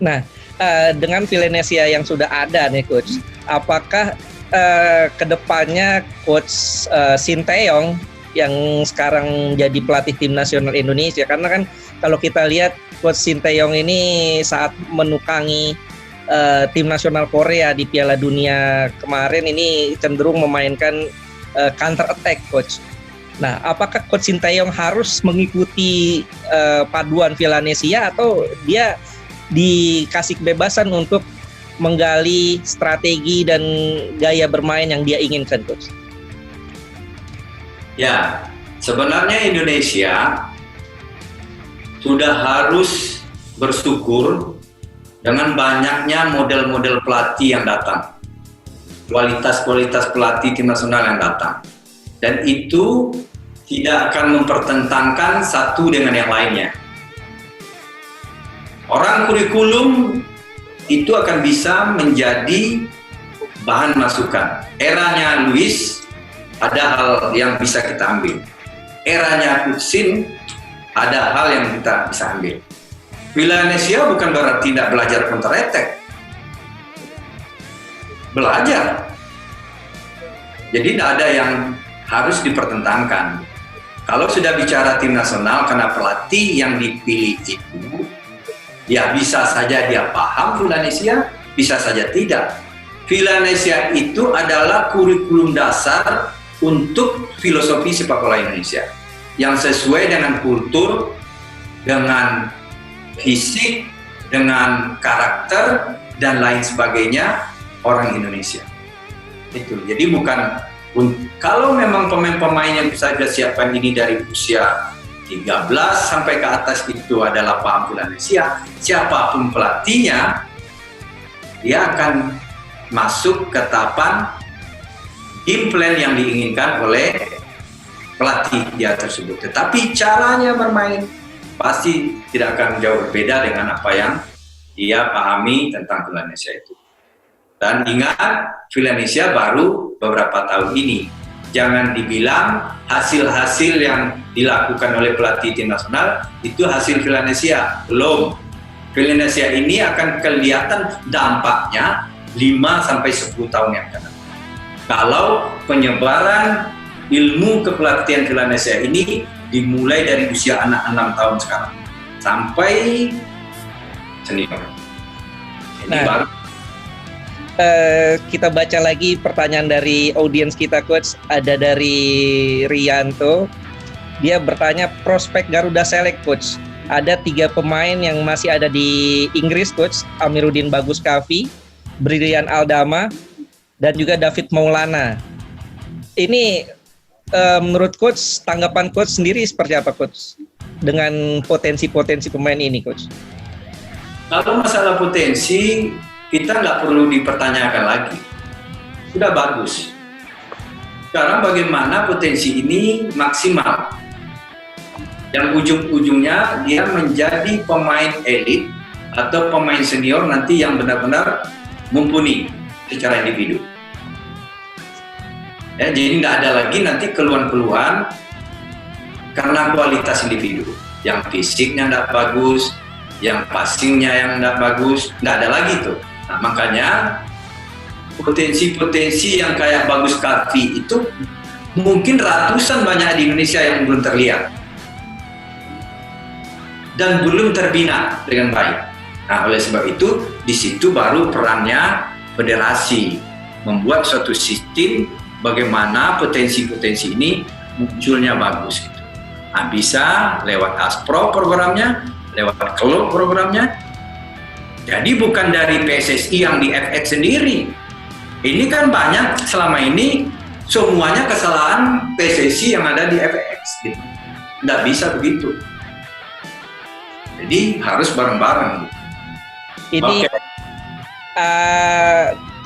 Nah, dengan Villanesia yang sudah ada nih Coach, apakah kedepannya Coach Sinteyong yang sekarang jadi pelatih tim nasional Indonesia, karena kan kalau kita lihat Coach Sinteyong ini saat menukangi tim nasional Korea di Piala Dunia kemarin ini cenderung memainkan counter attack Coach. Nah, apakah Coach Sinteyong harus mengikuti paduan Villanesia atau dia dikasih kebebasan untuk menggali strategi dan gaya bermain yang dia inginkan, Coach? Ya, sebenarnya Indonesia sudah harus bersyukur dengan banyaknya model-model pelatih yang datang, kualitas-kualitas pelatih tim nasional yang datang, dan itu tidak akan mempertentangkan satu dengan yang lainnya. Orang kurikulum itu akan bisa menjadi bahan masukan. Eranya Luis ada hal yang bisa kita ambil. Eranya Kutsin ada hal yang kita bisa ambil. Villanesia bukan berarti tidak belajar counter attack. Belajar. Jadi tidak ada yang harus dipertentangkan. Kalau sudah bicara tim nasional, karena pelatih yang dipilih itu, ya bisa saja dia paham Villanesia, bisa saja tidak. Villanesia itu adalah kurikulum dasar untuk filosofi sepak bola Indonesia yang sesuai dengan kultur, dengan fisik, dengan karakter dan lain sebagainya orang Indonesia. Itu. Jadi bukan, kalau memang pemain-pemain yang bisa disiapkan ini dari usia 13 sampai ke atas itu adalah paham Villanesia, siapapun pelatihnya, dia akan masuk ke tahapan game plan yang diinginkan oleh pelatih dia tersebut. Tetapi caranya bermain pasti tidak akan jauh berbeda dengan apa yang dia pahami tentang Villanesia itu. Dan ingat, Villanesia baru beberapa tahun ini. Jangan dibilang hasil-hasil yang dilakukan oleh pelatih tim nasional itu hasil Villanesia. Belum. Villanesia ini akan kelihatan dampaknya 5-10 tahun yang akan datang. Kalau penyebaran ilmu kepelatihan Villanesia ini dimulai dari usia anak 6 tahun sekarang sampai senior. Ini baru. Kita baca lagi pertanyaan dari audiens kita, Coach. Ada dari Rianto. Dia bertanya prospek Garuda Select, Coach. Ada 3 pemain yang masih ada di Inggris, Coach. Amiruddin Bagus Kavi, Brilian Aldama, dan juga David Maulana. Ini menurut Coach, tanggapan Coach sendiri seperti apa, Coach? Dengan potensi-potensi pemain ini, Coach? Kalau masalah potensi, kita nggak perlu dipertanyakan lagi. Sudah bagus. Sekarang bagaimana potensi ini maksimal? Yang ujung-ujungnya dia menjadi pemain elit atau pemain senior nanti yang benar-benar mumpuni secara individu. Ya, jadi nggak ada lagi nanti keluhan-keluhan karena kualitas individu. Yang fisiknya nggak bagus, yang passingnya yang nggak bagus, nggak ada lagi tuh. Nah, makanya potensi-potensi yang kayak Bagus Kavi itu mungkin ratusan banyak di Indonesia yang belum terlihat dan belum terbina dengan baik. Nah, oleh sebab itu di situ baru perannya federasi membuat suatu sistem bagaimana potensi-potensi ini munculnya bagus. Gitu. Nah, bisa lewat Aspro programnya, lewat klub programnya. Jadi bukan dari PSSI yang di FX sendiri. Ini kan banyak selama ini semuanya kesalahan PSSI yang ada di FX. Gitu. Nggak bisa begitu. Jadi harus bareng-bareng. Ini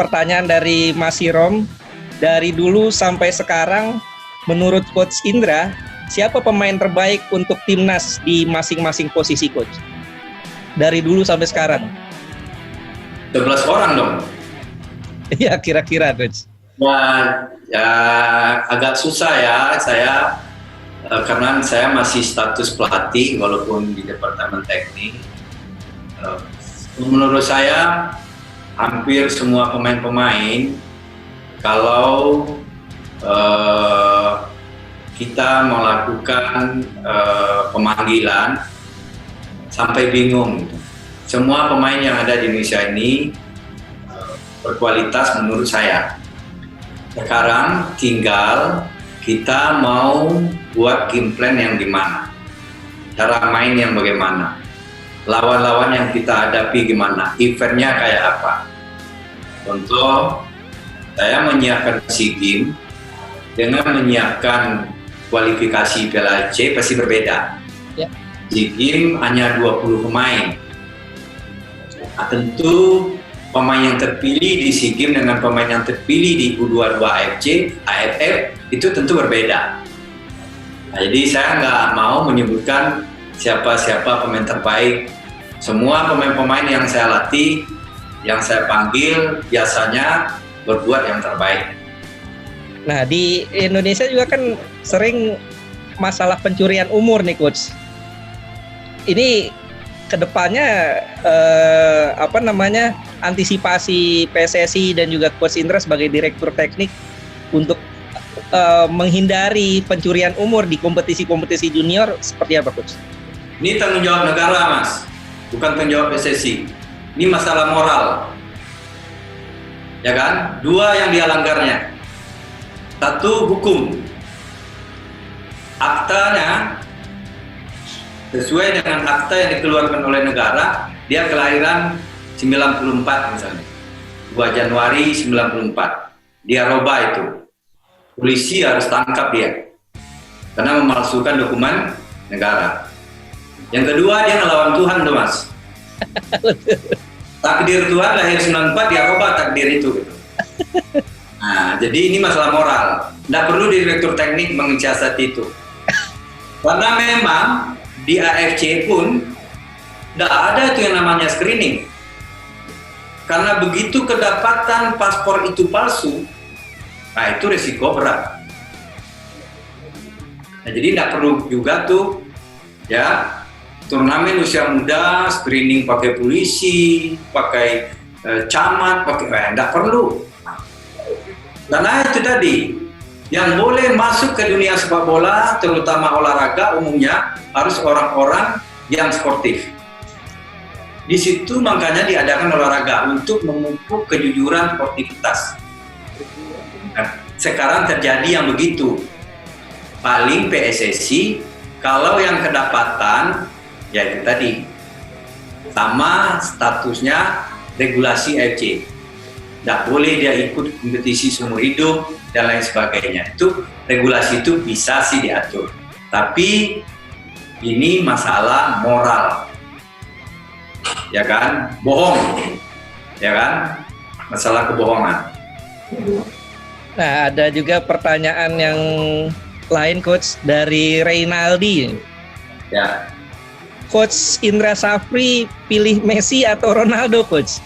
pertanyaan dari Mas Hirom. Dari dulu sampai sekarang, menurut Coach Indra, siapa pemain terbaik untuk timnas di masing-masing posisi, Coach? Dari dulu sampai sekarang. 11 orang dong. Iya, kira-kira, Coach. Ya, agak susah ya saya karena saya masih status pelatih walaupun di departemen teknik. Menurut saya hampir semua pemain-pemain kalau kita melakukan pemanggilan sampai bingung. Semua pemain yang ada di Indonesia ini berkualitas menurut saya. Sekarang tinggal kita mau buat game plan yang gimana, cara main yang bagaimana, lawan-lawan yang kita hadapi gimana, eventnya kayak apa. Contoh, saya menyiapkan SEA Games dengan menyiapkan kualifikasi Piala AFC pasti berbeda. Ya. SEA Games hanya 20 pemain. Nah, tentu pemain yang terpilih di SEA Games dengan pemain yang terpilih di U22 AFF itu tentu berbeda. Nah, jadi saya nggak mau menyebutkan siapa-siapa pemain terbaik. Semua pemain-pemain yang saya latih, yang saya panggil biasanya berbuat yang terbaik. Nah, di Indonesia juga kan sering masalah pencurian umur nih, Coach. Ini kedepannya antisipasi PSSI dan juga Coach Indra sebagai direktur teknik untuk menghindari pencurian umur di kompetisi-kompetisi junior seperti apa, Coach? Ini tanggung jawab negara, Mas, bukan tanggung jawab PSSI. Ini masalah moral, ya kan? Dua yang dia langgarnya. Satu, hukum. Aktanya sesuai dengan akta yang dikeluarkan oleh negara, dia kelahiran 94 misalnya, 2 Januari 94, dia robah itu, polisi harus tangkap dia karena memalsukan dokumen negara. Yang kedua, dia ngelawan Tuhan tuh, Mas. Takdir Tuhan lahir 94, dia robah takdir itu gitu. Nah, jadi ini masalah moral, nggak perlu direktur teknik mensiasati itu karena memang di AFC pun tidak ada itu yang namanya screening. Karena begitu kedapatan paspor itu palsu, nah itu resiko berat. Nah, jadi tidak perlu juga tuh ya turnamen usia muda screening pakai polisi, pakai camat, pakai tidak perlu. Karena itu tadi yang boleh masuk ke dunia sepak bola, terutama olahraga umumnya harus orang-orang yang sportif. Di situ makanya diadakan olahraga untuk memupuk kejujuran sportivitas. Nah, sekarang terjadi yang begitu. Paling PSSI kalau yang kedapatan ya itu tadi sama statusnya regulasi AFC. Tidak boleh dia ikut kompetisi seumur hidup dan lain sebagainya. Itu regulasi itu bisa sih diatur. Tapi ini masalah moral, ya kan? Bohong, ya kan? Masalah kebohongan. Nah, ada juga pertanyaan yang lain, Coach, dari Reynaldi. Ya. Coach Indra Safri pilih Messi atau Ronaldo, Coach?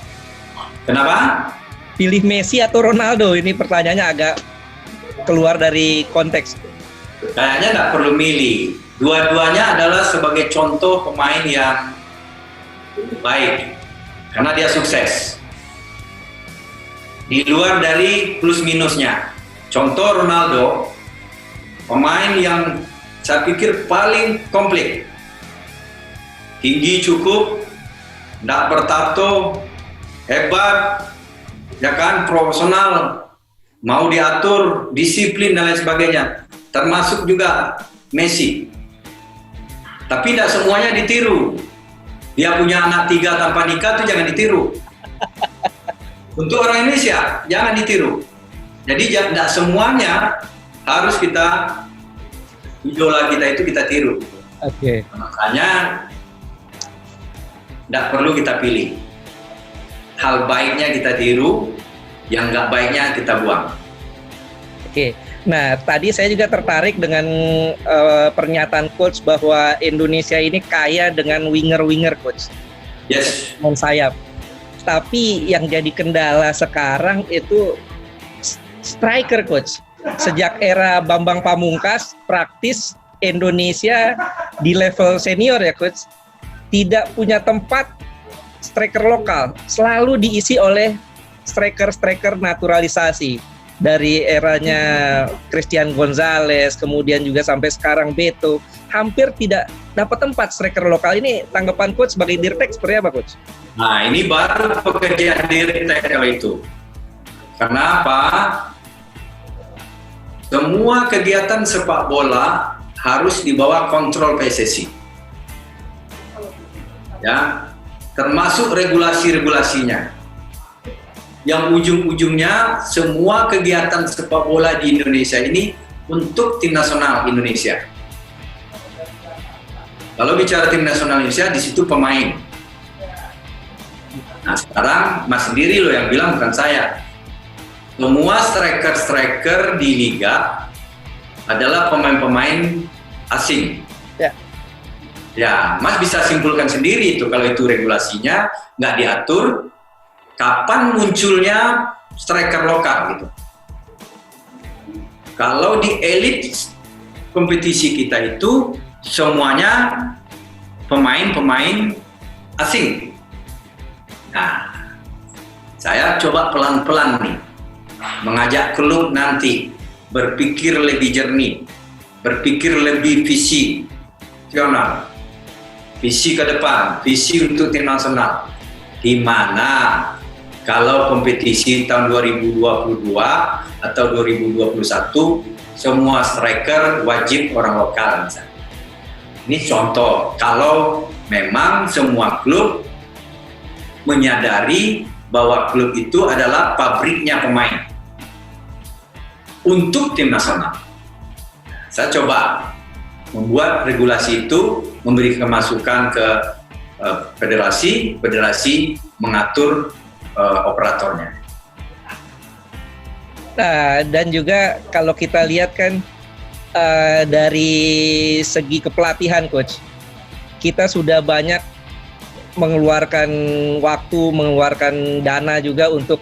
Kenapa? Pilih Messi atau Ronaldo? Ini pertanyaannya agak keluar dari konteks. Kayaknya nggak perlu milih. Dua-duanya adalah sebagai contoh pemain yang baik karena dia sukses. Di luar dari plus minusnya. Contoh Ronaldo, pemain yang saya pikir paling komplit. Tinggi cukup, nggak bertato, hebat, ya kan, profesional, mau diatur, disiplin dan lain sebagainya. Termasuk juga Messi. Tapi tidak semuanya ditiru. Dia punya anak 3 tanpa nikah itu jangan ditiru. Untuk orang Indonesia jangan ditiru. Jadi tidak semuanya harus kita idola kita itu kita tiru. Oke. Makanya tidak perlu kita pilih. Hal baiknya kita tiru, yang nggak baiknya kita buang. Oke. Nah, tadi saya juga tertarik dengan pernyataan Coach bahwa Indonesia ini kaya dengan winger-winger, Coach. Yes. Non sayap. Tapi yang jadi kendala sekarang itu striker, Coach. Sejak era Bambang Pamungkas, praktis Indonesia di level senior ya, Coach, tidak punya tempat striker lokal selalu diisi oleh striker-striker naturalisasi dari eranya Christian Gonzalez, kemudian juga sampai sekarang Beto, hampir tidak dapat tempat striker lokal ini. Tanggapan coach sebagai Dirtek seperti apa, coach? Nah, ini baru pekerjaan Dirtek kalau itu. Kenapa? Semua kegiatan sepak bola harus di bawah kontrol PSSI. Ya, termasuk regulasi-regulasinya. Yang ujung-ujungnya semua kegiatan sepak bola di Indonesia ini untuk tim nasional Indonesia. Kalau bicara tim nasional Indonesia, di situ pemain. Nah, sekarang Mas sendiri loh yang bilang, bukan saya. Semua striker-striker di liga adalah pemain-pemain asing. Ya. Ya, Mas bisa simpulkan sendiri itu kalau itu regulasinya nggak diatur, kapan munculnya striker lokal gitu. Kalau di elit kompetisi kita itu semuanya pemain-pemain asing. Nah, saya coba pelan-pelan nih mengajak klub nanti berpikir lebih jernih, berpikir lebih visioner, visi ke depan, visi untuk tim nasional. Di mana kalau kompetisi tahun 2022 atau 2021 semua striker wajib orang lokal misalnya. Ini contoh kalau memang semua klub menyadari bahwa klub itu adalah pabriknya pemain untuk tim nasional. Saya coba membuat regulasi itu, memberi masukan ke federasi mengatur operatornya. Nah, dan juga kalau kita lihat kan dari segi kepelatihan, coach, kita sudah banyak mengeluarkan waktu, mengeluarkan dana juga untuk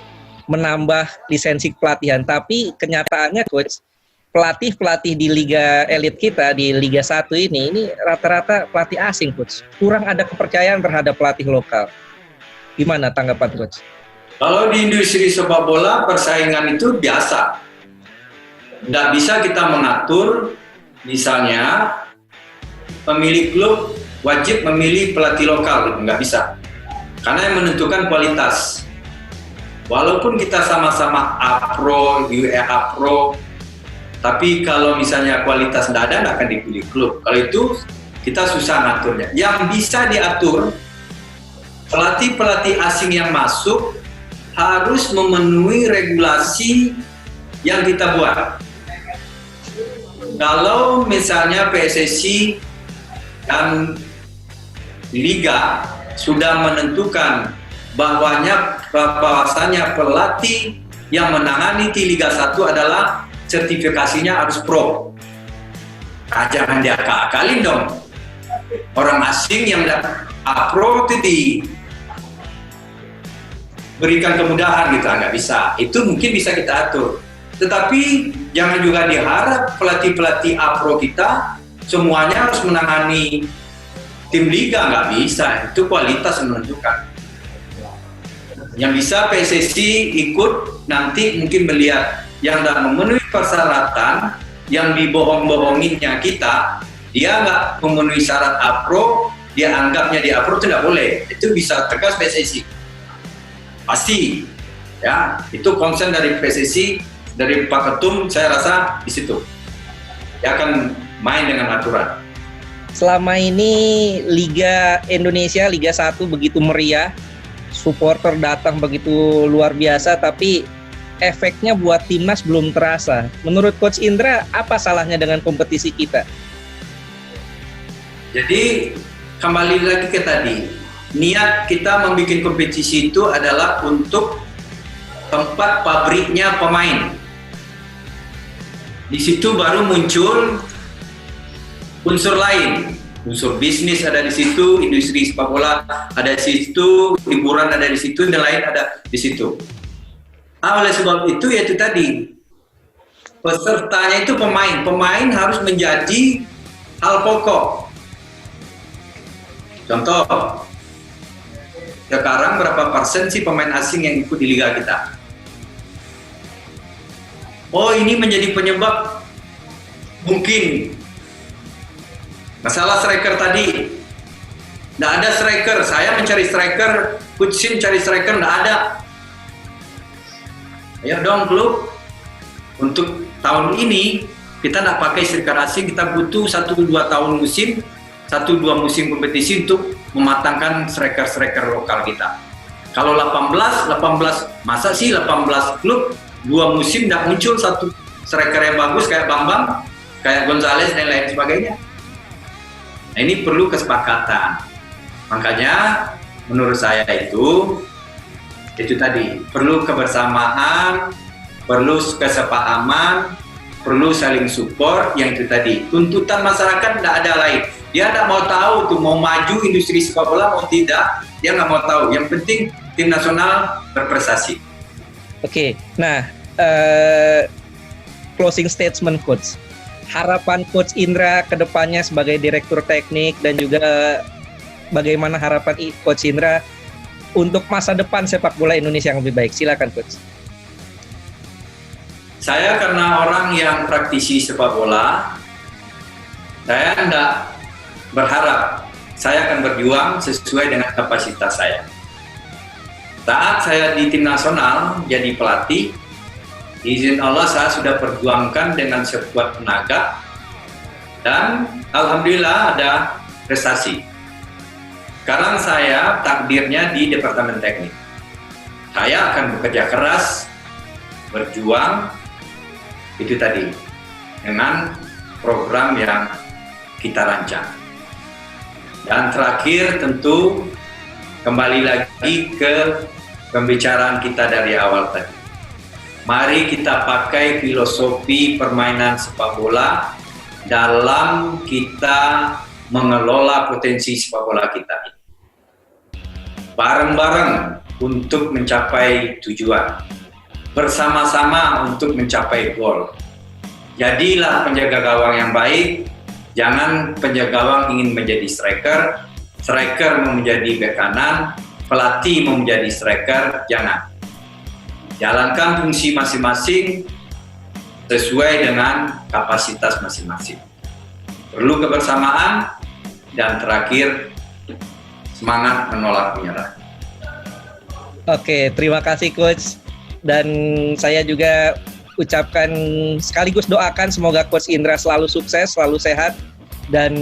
menambah lisensi pelatihan. Tapi kenyataannya, coach, pelatih-pelatih di liga elit kita, di Liga 1 ini rata-rata pelatih asing, coach. Kurang ada kepercayaan terhadap pelatih lokal. Gimana tanggapan, coach? Kalau di industri sepak bola, persaingan itu biasa. Nggak bisa kita mengatur, misalnya pemilik klub wajib memilih pelatih lokal, gitu. Nggak bisa. Karena yang menentukan kualitas. Walaupun kita sama-sama A-Pro, UEA Pro, tapi kalau misalnya kualitas nggak ada, nggak akan dipilih klub. Kalau itu kita susah ngaturnya. Yang bisa diatur, pelatih-pelatih asing yang masuk harus memenuhi regulasi yang kita buat. Kalau misalnya PSSI dan Liga sudah menentukan bahwasanya pelatih yang menangani di Liga 1 adalah sertifikasinya harus pro. Nah, jangan diakal-akalin dong. Orang asing yang pro itu diberikan kemudahan gitu, nggak bisa. Itu mungkin bisa kita atur. Tetapi jangan juga diharap pelatih-pelatih pro kita semuanya harus menangani tim liga, nggak bisa. Itu kualitas yang menentukan. Yang bisa PSSI ikut nanti mungkin melihat yang tidak memenuhi persyaratan, yang dibohong-bohonginnya kita, dia nggak memenuhi syarat A-Pro, dia anggapnya di A-Pro itu tidak boleh. Itu bisa tegas PSSI. Pasti. Ya, itu concern dari PSSI, dari Pak Ketum, saya rasa di situ. Dia akan main dengan aturan. Selama ini Liga Indonesia, Liga 1 begitu meriah, supporter datang begitu luar biasa, tapi efeknya buat timnas belum terasa. Menurut Coach Indra, apa salahnya dengan kompetisi kita? Jadi kembali lagi ke tadi, niat kita membuat kompetisi itu adalah untuk tempat pabriknya pemain. Di situ baru muncul unsur lain. Unsur bisnis ada di situ, industri sepak bola ada di situ, hiburan ada di situ, dan lain ada di situ. Nah, oleh sebab itu yaitu tadi, pesertanya itu pemain. Pemain harus menjadi hal pokok. Contoh, sekarang berapa persen sih pemain asing yang ikut di liga kita? Oh, ini menjadi penyebab mungkin masalah striker tadi. Nggak ada striker, saya mencari striker, Coach Shin cari striker, nggak ada. Ayo dong klub, untuk tahun ini kita nggak pakai striker asing, kita butuh 1-2 tahun musim, 1-2 musim kompetisi untuk mematangkan striker-striker lokal kita. Kalau 18, masa sih 18 klub 2 musim tidak muncul satu striker yang bagus kayak Bambang, kayak Gonzales dan lain sebagainya. Nah, ini perlu kesepakatan. Makanya menurut saya itu tadi perlu kebersamaan, perlu kesepahaman, perlu saling support. Yang itu tadi tuntutan masyarakat tidak ada lain. Dia tidak mau tahu tuh mau maju industri sepak bola mau tidak, dia nggak mau tahu. Yang penting tim nasional berprestasi. Oke, nah closing statement Coach. Harapan Coach Indra ke depannya sebagai direktur teknik dan juga bagaimana harapan Coach Indra untuk masa depan sepak bola Indonesia yang lebih baik. Silakan Coach. Saya karena orang yang praktisi sepak bola, saya tidak berharap, saya akan berjuang sesuai dengan kapasitas saya. Saat saya di tim nasional jadi pelatih, izin Allah saya sudah perjuangkan dengan sekuat tenaga dan alhamdulillah ada prestasi. Sekarang saya takdirnya di departemen teknik. Saya akan bekerja keras, berjuang, itu tadi, dengan program yang kita rancang. Dan terakhir tentu kembali lagi ke pembicaraan kita dari awal tadi. Mari kita pakai filosofi permainan sepak bola dalam kita mengelola potensi sepak bola kita ini. Bareng-bareng untuk mencapai tujuan. Bersama-sama untuk mencapai gol. Jadilah penjaga gawang yang baik. Jangan penjaga gawang ingin menjadi striker, striker mau menjadi bek kanan, pelatih mau menjadi striker, jangan. Jalankan fungsi masing-masing sesuai dengan kapasitas masing-masing. Perlu kebersamaan dan terakhir semangat menolak menyerah. Oke, terima kasih Coach. Dan saya juga ucapkan sekaligus doakan semoga Coach Indra selalu sukses, selalu sehat, dan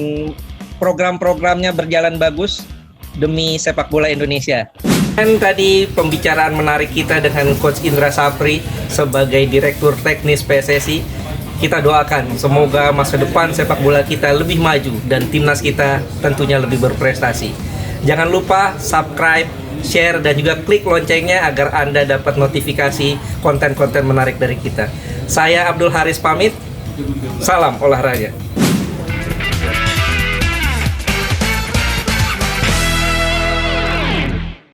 program-programnya berjalan bagus demi sepak bola Indonesia. Dan tadi pembicaraan menarik kita dengan Coach Indra Sapri sebagai Direktur Teknis PSSI. Kita doakan semoga masa depan sepak bola kita lebih maju dan timnas kita tentunya lebih berprestasi. Jangan lupa subscribe, share, dan juga klik loncengnya agar Anda dapat notifikasi konten-konten menarik dari kita. Saya Abdul Haris pamit. Salam olahraga.